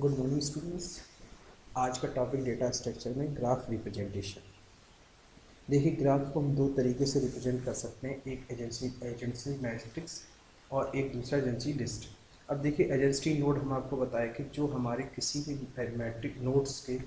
Good morning students. आज का topic data structure में ग्राफ रिप्रेजेंटेशन। देखिए, ग्राफ को हम दो तरीके से रिप्रेजेंट कर सकते हैं, एक एजेंसी मैट्रिक्स और एक दूसरा एजेंसी लिस्ट। अब देखिए, एजेंसी नोड हम आपको बताया कि जो हमारे किसी भी मैट्रिक नोड्स के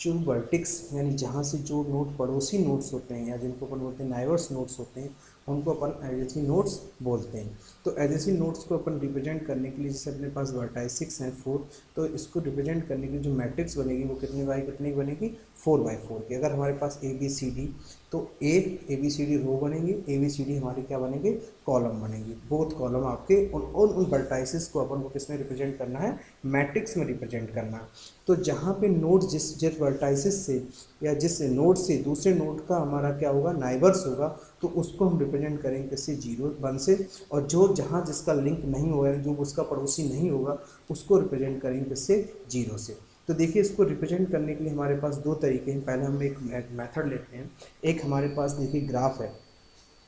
जो वर्टिक्स यानी जहाँ से जो नोड पड़ोसी नोड्स होते हैं या जिनको अपन बोलते हैं नाइवर्स नोड्स होते हैं, उनको अपन एजेंसी नोड्स बोलते हैं। तो एजेंसी नोड्स को अपन रिप्रेजेंट करने के लिए, जैसे अपने पास वर्टाइसिस हैं 4, तो इसको रिप्रेजेंट करने के लिए जो मैट्रिक्स बनेगी वो कितने बाई कितने की बनेगी, 4x4 की। अगर हमारे पास ए बी सी डी, तो ए बी सी डी रो बनेंगे, ए बी सी डी हमारे क्या बनेंगे, कॉलम बनेंगे। बोथ कॉलम आपके उन वर्टाइसिस को अपन को किसमें रिप्रेजेंट करना है, मैट्रिक्स में रिप्रेजेंट करना है। तो जहाँ पे नोड जिस वर्टाइसिस से या जिस नोड से दूसरे नोड का हमारा क्या होगा, नाइबर्स होगा, तो उसको हम रिप्रेजेंट करेंगे किससे, 0 1 से। और जो जहाँ जिसका लिंक नहीं होगा, जो उसका पड़ोसी नहीं होगा, उसको रिप्रेजेंट करेंगे किससे, 0 से। तो देखिए, इसको रिप्रेजेंट करने के लिए हमारे पास दो तरीके हैं। पहले हम एक मेथड लेते हैं। एक हमारे पास देखिए ग्राफ है।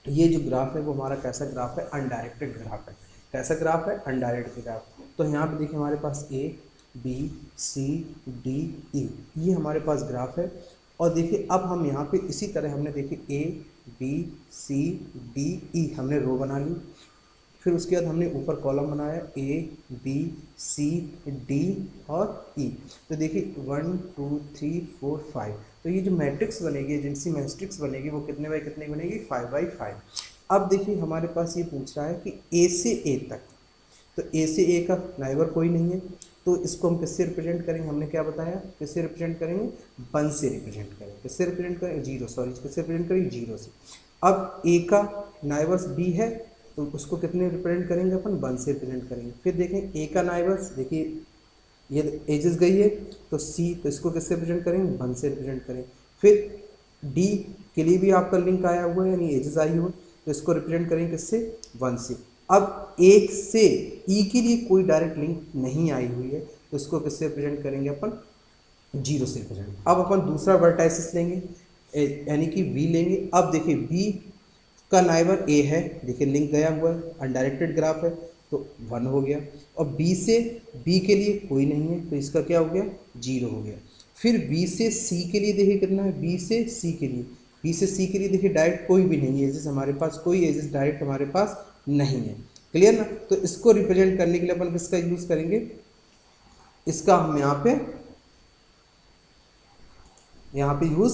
ये जो ग्राफ है वो हमारा कैसा ग्राफ है, अनडायरेक्टेड ग्राफ है। कैसा ग्राफ है, अनडायरेक्टेड ग्राफ। तो यहाँ पे देखिए हमारे पास A B C D E, ये हमारे पास ग्राफ है। और देखिए अब हम यहाँ पे इसी तरह हमने देखिए A B C D E हमने रो बना ली। फिर उसके बाद हमने ऊपर कॉलम बनाया ए बी सी डी और ई। तो देखिए 1 2 3 4 5। तो ये जो मैट्रिक्स बनेगी, एजेंसी मैट्रिक्स बनेगी, वो कितने बाई कितने की बनेगी, 5x5। अब देखिए हमारे पास ये पूछ रहा है कि ए से ए तक, तो ए से ए का नाइबर कोई नहीं है, तो इसको हम किससे रिप्रेजेंट करेंगे, हमने क्या बताया, किससे रिप्रेजेंट करेंगे, 1 से रिप्रेजेंट करेंगे। किससे रिप्रेजेंट करेंगे, 0 सॉरी, किससे रिप्रेजेंट करेंगे, 0 से। अब ए का नाइबर्स बी है, तो उसको कितने रिप्रेजेंट करेंगे अपन, 1 से रिप्रेजेंट करेंगे। फिर देखें ए का नाइबर्स, देखिए ये एजेस गई है, तो सी, तो इसको किससे रिप्रेजेंट करेंगे, 1 से रिप्रेजेंट करें। फिर डी के लिए भी आपका लिंक आया हुआ है, यानी एजेस आई हुई, तो इसको रिप्रेजेंट करेंगे किससे, 1 से। अब एक से ई के लिए कोई डायरेक्ट लिंक नहीं आई हुई है, तो इसको किससे रिप्रेजेंट करेंगे अपन, 0 से रिप्रेजेंट। अब अपन दूसरा वर्टाइसिस लेंगे, यानी कि वी लेंगे। अब देखिए बी का नाइबर ए है, देखिए लिंक गया हुआ है, अनडायरेक्टेड ग्राफ है, तो 1 हो गया। और बी से बी के लिए कोई नहीं है, तो इसका क्या हो गया, 0 हो गया। फिर बी से सी के लिए देखिए कितना है, बी से सी के लिए, बी से सी के लिए देखिए डायरेक्ट कोई भी नहीं है, एजेस हमारे पास, कोई एजेस डायरेक्ट हमारे पास नहीं है। क्लियर ना। तो इसको रिप्रेजेंट करने के लिए अपन किसका यूज करेंगे, इसका हम यहाँ पे यूज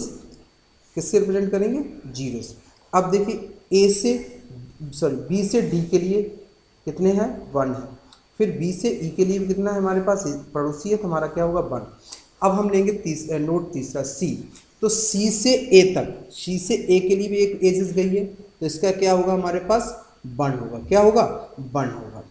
किससे रिप्रेजेंट करेंगे, 0 से। अब देखिए ए से सॉरी बी से डी के लिए कितने हैं, 1 है। फिर बी से ई के लिए भी कितना है हमारे पास, पड़ोसी है, तो हमारा क्या होगा, 1। अब हम लेंगे नोट तीसरा सी। तो सी से ए तक, सी से ए के लिए भी एक एजेस गई है, तो इसका क्या होगा हमारे पास, 1 होगा। क्या होगा, 1 होगा।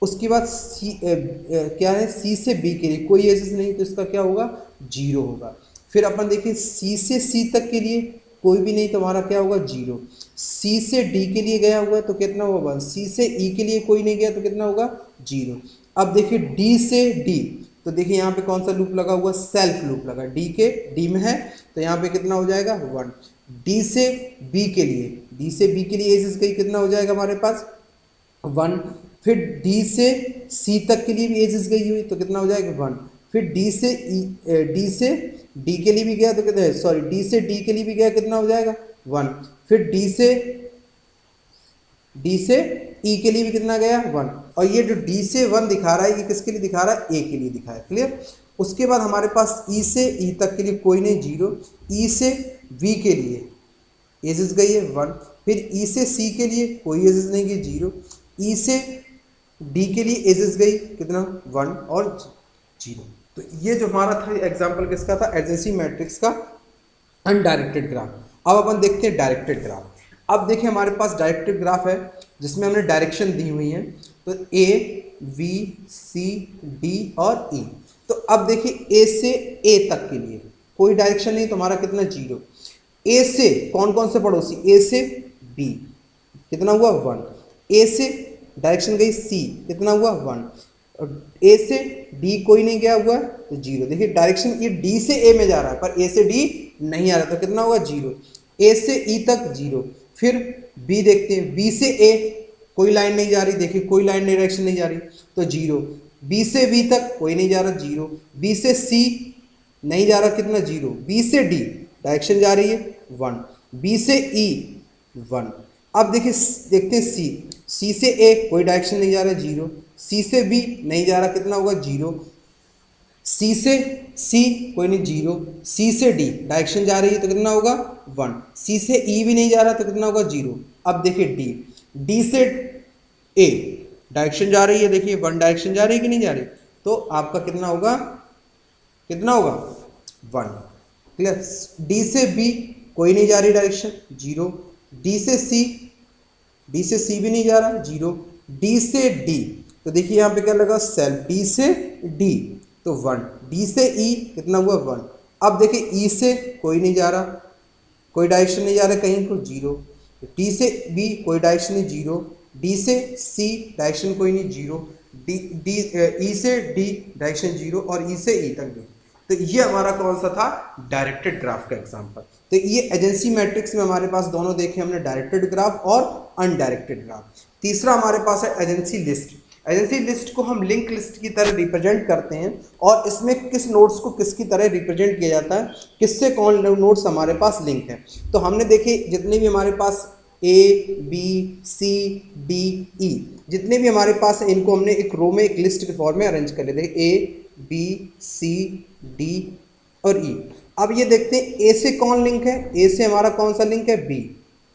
उसके बाद सी क्या है, सी से बी के लिए कोई एजेस नहीं, तो इसका क्या होगा, 0 होगा। फिर अपन देखिए सी से सी तक के लिए कोई भी नहीं, तो हमारा क्या होगा, 0। सी से डी के लिए गया हुआ है, तो कितना होगा, 1। सी से ई के लिए कोई नहीं गया, तो कितना होगा, 0। अब देखिए डी से डी, तो देखिए यहाँ पे कौन सा लूप लगा हुआ, सेल्फ लूप लगा, डी में है, तो यहाँ पे कितना हो जाएगा, 1। डी से बी के लिए, डी से बी के लिए एजेस गई, कितना हो जाएगा हमारे पास, 1। फिर डी से सी तक के लिए भी एजेस गई हुई, तो कितना हो जाएगा, 1। फिर डी से डी के लिए भी गया, तो कितना है, सॉरी डी से डी के लिए भी गया, कितना हो जाएगा, 1। फिर डी से ई के लिए भी कितना गया, 1। और ये जो डी से 1 दिखा रहा है, ये किसके लिए दिखा रहा है, ए के लिए दिखा है। क्लियर। उसके बाद हमारे पास ई से ई तक के लिए कोई नहीं, 0। ई से वी के लिए एजेस गई है, 1। फिर ई से सी के लिए कोई एजेस नहीं गई, 0। ई से डी के लिए एजेस गई कितना, 1 और 0। तो ये जो हमारा था एग्जांपल किसका था, एजेंसी मैट्रिक्स का अनडायरेक्टेड ग्राफ। अब अपन देखते हैं डायरेक्टेड ग्राफ। अब देखिए हमारे पास डायरेक्टेड ग्राफ है जिसमें हमने डायरेक्शन दी हुई है, तो ए बी सी डी और ई। तो अब देखिए ए से ए तक के लिए कोई डायरेक्शन नहीं, तो हमारा कितना, 0। ए से कौन कौन से पड़ोसी, ए से बी कितना हुआ, 1। ए से डायरेक्शन गई सी, कितना हुआ, 1। और ए से डी कोई नहीं गया हुआ है, तो 0। देखिए डायरेक्शन ये डी से ए में जा रहा है, पर ए से डी नहीं आ रहा, तो कितना हुआ, 0। ए से ई तक 0। फिर बी देखते हैं, बी से ए कोई लाइन नहीं जा रही, देखिए कोई लाइन डायरेक्शन नहीं जा रही, तो 0। बी से बी तक कोई नहीं जा रहा, जीरो। बी से सी नहीं जा रहा, कितना, जीरो। बी से डी डायरेक्शन जा रही है, वन। बी से ई, वन। अब देखिए, देखते हैं सी। सी से ए कोई डायरेक्शन नहीं जा रहा, जीरो। सी से बी नहीं जा रहा, कितना होगा, जीरो। सी से सी कोई नहीं, जीरो। सी से डी डायरेक्शन जा रही है तो कितना होगा, वन। सी से ई भी नहीं जा रहा तो कितना होगा, जीरो। अब देखिए डी, डी से ए डायरेक्शन जा रही है, देखिए वन डायरेक्शन जा रही है कि नहीं जा रही, तो आपका कितना होगा, कितना होगा, वन। क्लियर। डी से बी कोई नहीं जा रही डायरेक्शन, जीरो। डी से सी, डी से सी भी नहीं जा रहा, जीरो। डी से डी, तो देखिए यहाँ पे क्या लगा, सेल्फ। डी से डी तो वन। डी से ई कितना हुआ, वन। अब देखिए ई से कोई नहीं जा रहा, कोई डायरेक्शन नहीं जा रहा कहीं को, जीरो। डी से बी कोई डायरेक्शन नहीं, जीरो। डी से सी डायरेक्शन कोई नहीं, जीरो। डी डी ई से डी डायरेक्शन जीरो, और ई से ई तक भी। तो ये हमारा कौन सा था, डायरेक्टेड ग्राफ का एग्जांपल। तो ये एजेंसी मैट्रिक्स में हमारे पास दोनों देखे हमने, डायरेक्टेड ग्राफ और अनडायरेक्टेड ग्राफ। तीसरा हमारे पास है एजेंसी लिस्ट। एजेंसी लिस्ट को हम लिंक लिस्ट की तरह रिप्रेजेंट करते हैं, और इसमें किस नोड्स को किसकी तरह रिप्रेजेंट किया जाता है, किससे कौन नोड्स हमारे पास लिंक है। तो हमने देखे जितने भी हमारे पास A B C D E जितने भी हमारे पास है, इनको हमने एक रो में एक लिस्ट के फॉर्म में अरेंज कर लेते हैं, ए बी सी डी और ई। अब ये देखते हैं ए से कौन लिंक है, ए से हमारा कौन सा लिंक है, बी।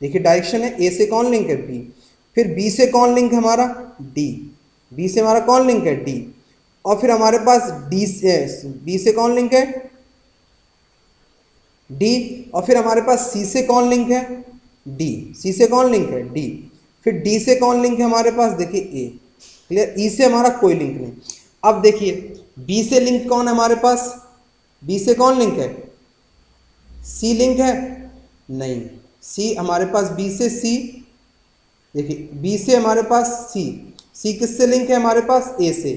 देखिए डायरेक्शन है, ए से कौन लिंक है, बी। फिर बी से कौन लिंक है हमारा, डी। बी से हमारा कौन लिंक है, डी। और फिर हमारे पास डी से, बी से कौन लिंक है, डी। और फिर हमारे पास सी से कौन लिंक है, डी। सी से कौन लिंक है, डी। फिर डी से कौन लिंक है हमारे पास, देखिए ए। क्लियर। ई से हमारा कोई लिंक नहीं। अब देखिए बी से लिंक कौन है हमारे पास, बी से कौन लिंक है, सी लिंक है, नहीं। सी हमारे पास, बी से सी, देखिए बी से हमारे पास सी, सी किससे लिंक है हमारे पास, ए से।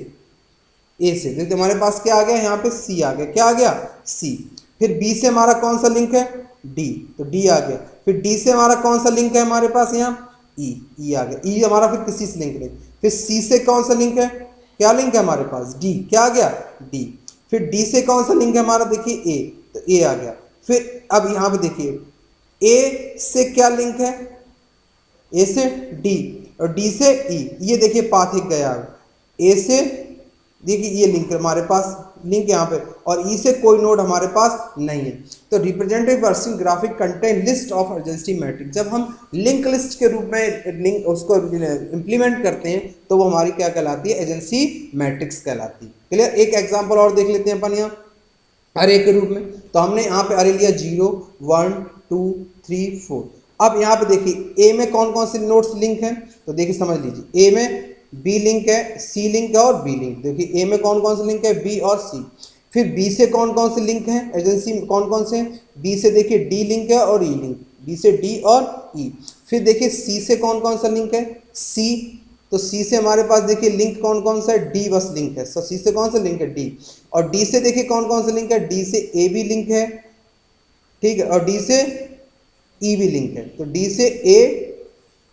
ए से देखिए हमारे पास क्या आ गया, यहाँ पे सी आ गया, क्या आ गया, सी। फिर बी से हमारा कौन सा लिंक है, डी, तो डी आ गया। फिर डी से हमारा कौन सा लिंक है हमारे पास, यहाँ ई, ई आ गया। ई हमारा फिर किसी से लिंक नहीं। फिर सी से कौन सा लिंक है, क्या लिंक है हमारे पास, डी, क्या आ गया, डी। फिर डी से कौन सा लिंक है हमारा, देखिए ए, तो ए आ गया। फिर अब यहाँ पे देखिए ए से क्या लिंक है, ए से डी, और डी से ई, ये देखिए पाथ एक गया। ए से देखिए ये लिंक हमारे पास, लिंक यहाँ पे, और ई से कोई नोड हमारे पास नहीं है। तो representative working graphic contain list of agency matrix. जब हम लिंक लिस्ट के रूप में लिंक उसको इंप्लीमेंट करते हैं तो वो हमारी क्या कहलाती है, एजेंसी मैट्रिक्स कहलाती है। क्लियर। एक एग्जांपल और देख लेते हैं अपन यहाँ अरे के रूप में। तो हमने यहाँ पे अरे लिया 0 1 2 3 4। अब यहाँ पे देखिए ए में कौन कौन से नोड्स लिंक हैं, तो देखिए समझ लीजिए। ए में बी लिंक है, सी लिंक है और बी लिंक। देखिए ए में कौन कौन से लिंक है, बी और सी। फिर बी से कौन कौन से लिंक हैं एजेंसी में, कौन कौन से, बी से देखिए डी लिंक है और ई लिंक, बी से डी और ई। फिर देखिए सी से कौन कौन सा लिंक है, सी, तो सी से हमारे पास देखिए लिंक कौन कौन सा है, डी बस लिंक है। सो सी से कौन सा लिंक है, डी। और डी से देखिए कौन कौन सा लिंक है, डी से ए भी लिंक है, ठीक है, और डी से ई भी लिंक है। तो डी से ए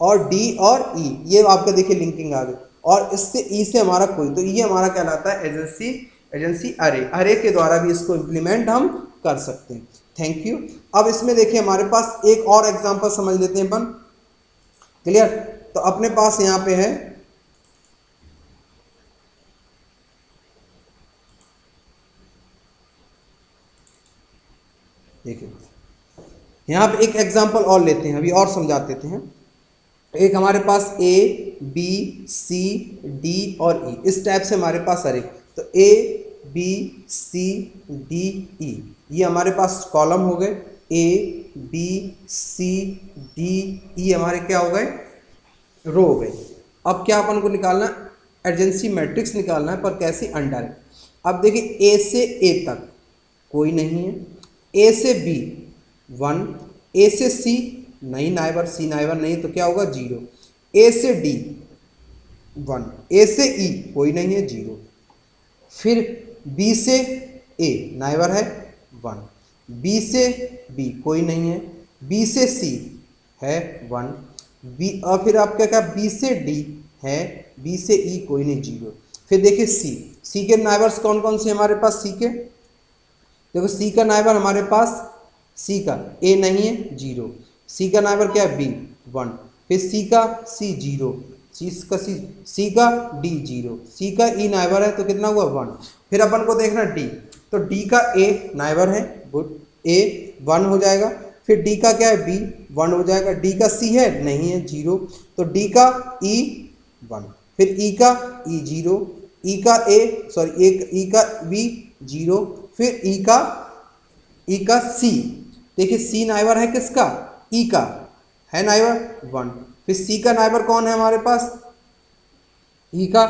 और डी और ई, ये आपका देखिए लिंकिंग आ गई। और इससे ई से हमारा कोई, तो ये हमारा कहलाता है एजेंसी अरे। अरे के द्वारा भी इसको इम्प्लीमेंट हम कर सकते हैं। Thank you. अब इसमें देखिए हमारे पास एक और एग्जांपल समझ लेते हैं अपन। क्लियर। तो अपने पास यहाँ पे है, देखिए यहाँ पे एक एग्जांपल और लेते हैं, अभी और समझा देते हैं। एक हमारे पास ए बी सी डी और ई, इस टाइप से हमारे पास अरे। तो A B C D E, ये हमारे पास कॉलम हो गए। A B C D E हमारे क्या हो गए, रो हो गए। अब क्या अपन को निकालना है, एजेंसी मैट्रिक्स निकालना है, पर कैसे, अनडायरेक्ट। अब देखिए ए से ए तक कोई नहीं है, ए से बी 1, ए से सी नहीं, नाइबर, सी नाइबर नहीं, तो क्या होगा 0। ए से डी 1, ए से ई कोई नहीं है, 0। फिर बी से ए नाइबर है 1, बी से बी कोई नहीं है, बी से सी है 1, बी, और फिर आप क्या कहा, बी से डी है, बी से ई कोई नहीं, 0। फिर देखिए सी के नाइबर्स कौन कौन से हमारे पास सी के, देखो सी का नाइबर हमारे पास, सी का ए नहीं है 0, सी का नाइबर क्या है बी 1, फिर सी का सी 0, सी का डी 0, सी का ई नाइबर है तो कितना हुआ 1। फिर अपन को देखना डी, तो डी का ए नाइबर है, गुड, ए 1 हो जाएगा। फिर डी का क्या है बी 1 हो जाएगा। डी का सी है नहीं है 0, तो डी का ई 1, फिर ई का ई 0, ई का ए सॉरी ई का बी 0, फिर ई का सी, देखिए सी नाइबर है किसका, ई का है नाइबर 1, फिर सी का नाइबर कौन है हमारे पास, ई का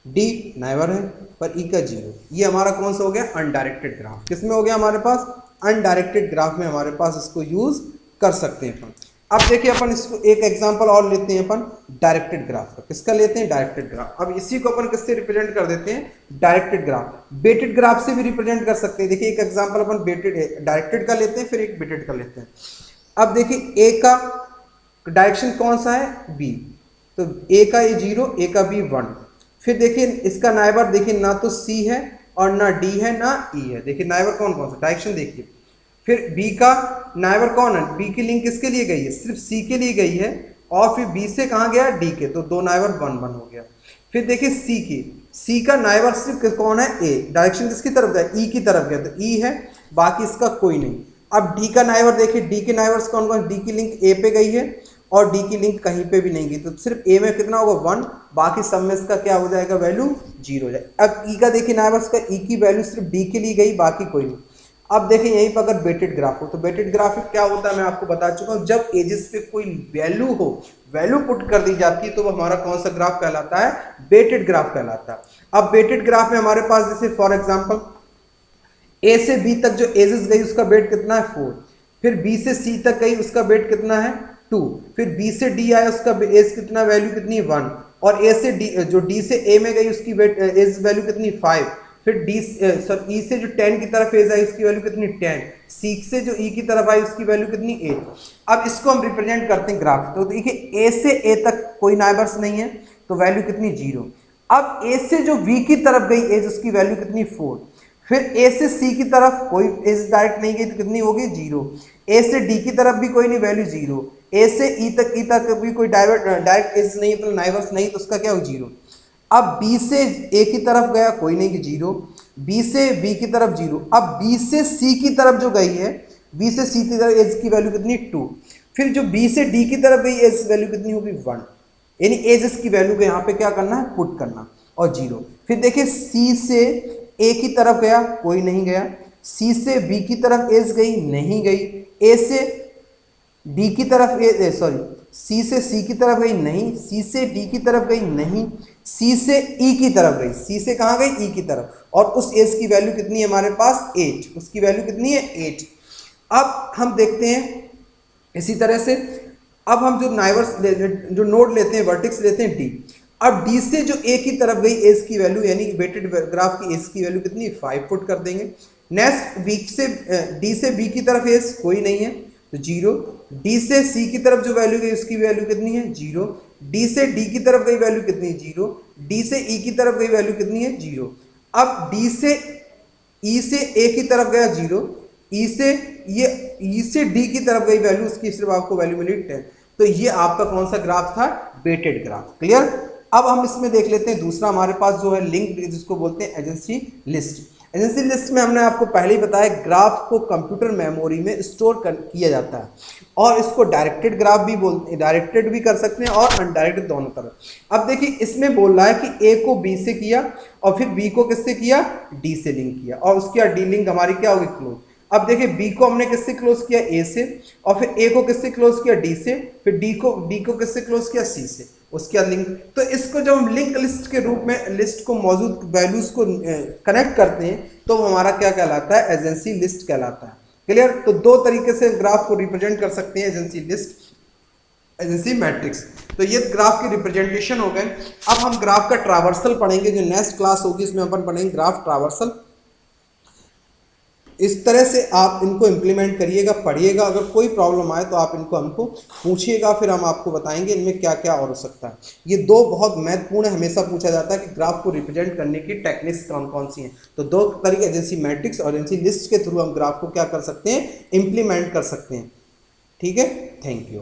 डी नाइबर है पर ई का 0। ये हमारा कौन सा हो गया अनडायरेक्टेड ग्राफ, किस में हो गया हमारे पास अनडायरेक्टेड ग्राफ में हमारे पास इसको यूज कर सकते हैं अपन। अब देखिए अपन इसको एक एग्जांपल और लेते हैं अपन डायरेक्टेड ग्राफ का, किसका लेते हैं डायरेक्टेड ग्राफ। अब इसी को अपन किससे रिप्रेजेंट कर देते हैं डायरेक्टेड ग्राफ, बेटेड ग्राफ से भी रिप्रेजेंट कर सकते हैं। देखिए एक एग्जांपल अपन बेटेड डायरेक्टेड का लेते हैं, फिर एक बेटेड का लेते हैं। अब देखिए ए का डायरेक्शन कौन सा है बी, तो ए का ए 0, ए का बी 1। फिर देखिए इसका नाइबर देखिए ना तो सी है और ना डी है ना ई है, देखिए नाइबर कौन कौन सा डायरेक्शन देखिए। फिर बी का नाइबर कौन है, बी की लिंक किसके लिए गई है सिर्फ सी के लिए गई है, और फिर बी से कहाँ गया डी के, तो दो नाइबर 1 1 हो गया। फिर देखिए सी की, सी का नाइबर सिर्फ कौन है ए, डायरेक्शन किसकी तरफ गया ई की तरफ गया, तो ई है बाकी इसका कोई नहीं। अब डी का नाइबर देखिए, डी के नाइबर्स कौन कौन, डी की लिंक ए पे गई है और डी की लिंक कहीं पे भी नहीं गई, तो सिर्फ ए में कितना होगा 1, बाकी सब में इसका क्या हो जाएगा वैल्यू 0 हो जाएगा। अब ई का देखिए नाइबर्स का ई की वैल्यू सिर्फ डी के लिए गई बाकी कोई नहीं। अब देखिए यहीं पर अगर बेटेड ग्राफ हो, तो बेटेड ग्राफ क्या होता है मैं आपको बता चुका हूं, जब एजेस पे कोई वैल्यू हो, वैल्यू पुट कर दी जाती है तो वो हमारा कौन सा ग्राफ कहलाता है बेटेड ग्राफ कहलाता है। अब बेटेड ग्राफ में हमारे पास जैसे फॉर एग्जांपल ए से बी तक जो एजेस गई उसका वेट कितना है 4, फिर बी से सी तक गई उसका वेट कितना है 2, फिर बी से डी आया उसका एज कितना वैल्यू कितनी 1, और ए से डी जो डी से ए में गई उसकी वेट एज वैल्यू कितनी 5, फिर डी ई से जो 10 की तरफ एज आई उसकी वैल्यू कितनी 10, सी से जो ई की तरफ आई उसकी वैल्यू कितनी 8। अब इसको हम रिप्रेजेंट करते हैं ग्राफ, तो देखिए ए से ए तक कोई नाइबर्स नहीं है तो वैल्यू कितनी 0। अब ए से जो बी की तरफ गई एज उसकी वैल्यू कितनी 4, फिर ए से सी की तरफ कोई एज डायरेक्ट नहीं गई तो कितनी होगी 0, ए से डी की तरफ भी कोई नहीं वैल्यू 0, ए से ई तक भी कोई डायरेक्ट एज नहीं मतलब नाइबर्स नहीं तो उसका क्या हो 0। अब बी से ए की तरफ गया कोई नहीं कि 0, बी से बी की तरफ 0, अब बी से सी की तरफ जो गई है, बी से सी की तरफ एज की वैल्यू कितनी 2, फिर जो बी से डी की तरफ गई एज वैल्यू कितनी होगी 1, यानी एज की वैल्यू को यहाँ पे क्या करना है पुट करना और 0। फिर देखिए सी से ए की तरफ गया कोई नहीं गया, सी से बी की तरफ एज गई नहीं गई, ए से डी की तरफ सॉरी सी से सी की तरफ गई नहीं, सी से डी की तरफ गई नहीं, सी से ई की तरफ गई, सी से कहाँ गई ई की तरफ, और उस एज की वैल्यू कितनी है हमारे पास 8, उसकी वैल्यू कितनी है 8। अब हम देखते हैं इसी तरह से, अब हम जो नाइबर्स जो नोड लेते हैं वर्टेक्स लेते हैं डी, अब डी से जो ए की तरफ गई एज की वैल्यू यानी वेटेड ग्राफ की एज की वैल्यू कितनी 5 पुट कर देंगे। नेक्स्ट वीक से डी से बी की तरफ एज कोई नहीं है तो 0, डी से सी की तरफ जो वैल्यू गई उसकी वैल्यू कितनी है 0, डी से डी की तरफ गई वैल्यू कितनी है 0, डी से ई की तरफ गई वैल्यू कितनी है 0। अब डी से ई से ए की तरफ गया 0, ई से डी की तरफ गई वैल्यू उसकी सिर्फ आपको वैल्यू मिली 10। तो ये आपका कौन सा ग्राफ था वेटेड ग्राफ। क्लियर। अब हम इसमें देख लेते हैं दूसरा हमारे पास जो है लिंक जिसको बोलते हैं एजेंसी लिस्ट। एजेंसी लिस्ट में हमने आपको पहले ही बताया ग्राफ को कंप्यूटर मेमोरी में स्टोर किया जाता है और इसको डायरेक्टेड ग्राफ भी बोलते, डायरेक्टेड भी कर सकते हैं और अनडायरेक्टेड दोनों तरफ। अब देखिए इसमें बोल रहा है कि ए को बी से किया और फिर बी को किससे किया डी से लिंक किया और उसकी डी लिंक हमारी क्या होगी क्लोज। अब देखिए बी को हमने किससे क्लोज किया ए से, और फिर ए को किससे क्लोज किया डी से, फिर डी को किससे क्लोज किया सी से, उसके बाद लिंक। तो इसको जब हम लिंक लिस्ट के रूप में लिस्ट को मौजूद वैल्यूज को कनेक्ट करते हैं तो हमारा क्या कहलाता है एजेंसी लिस्ट कहलाता है। क्लियर। तो दो तरीके से ग्राफ को रिप्रेजेंट कर सकते हैं, एजेंसी लिस्ट, एजेंसी मैट्रिक्स। तो ये ग्राफ की रिप्रेजेंटेशन हो गए। अब हम ग्राफ का ट्रावर्सल पढ़ेंगे, जो नेक्स्ट क्लास होगी इसमें अपन पढ़ेंगे ग्राफ ट्रावर्सल। इस तरह से आप इनको इम्प्लीमेंट करिएगा, पढ़िएगा। अगर कोई प्रॉब्लम आए तो आप इनको हमको पूछिएगा, फिर हम आपको बताएंगे इनमें क्या क्या और हो सकता है। ये दो बहुत महत्वपूर्ण है, हमेशा पूछा जाता है कि ग्राफ को रिप्रेजेंट करने की टेक्निक्स कौन कौन सी हैं। तो दो तरीके, एजेंसी मैट्रिक्स और एजेंसी लिस्ट के थ्रू हम ग्राफ को क्या कर सकते हैं, इम्प्लीमेंट कर सकते हैं। ठीक है, थैंक यू।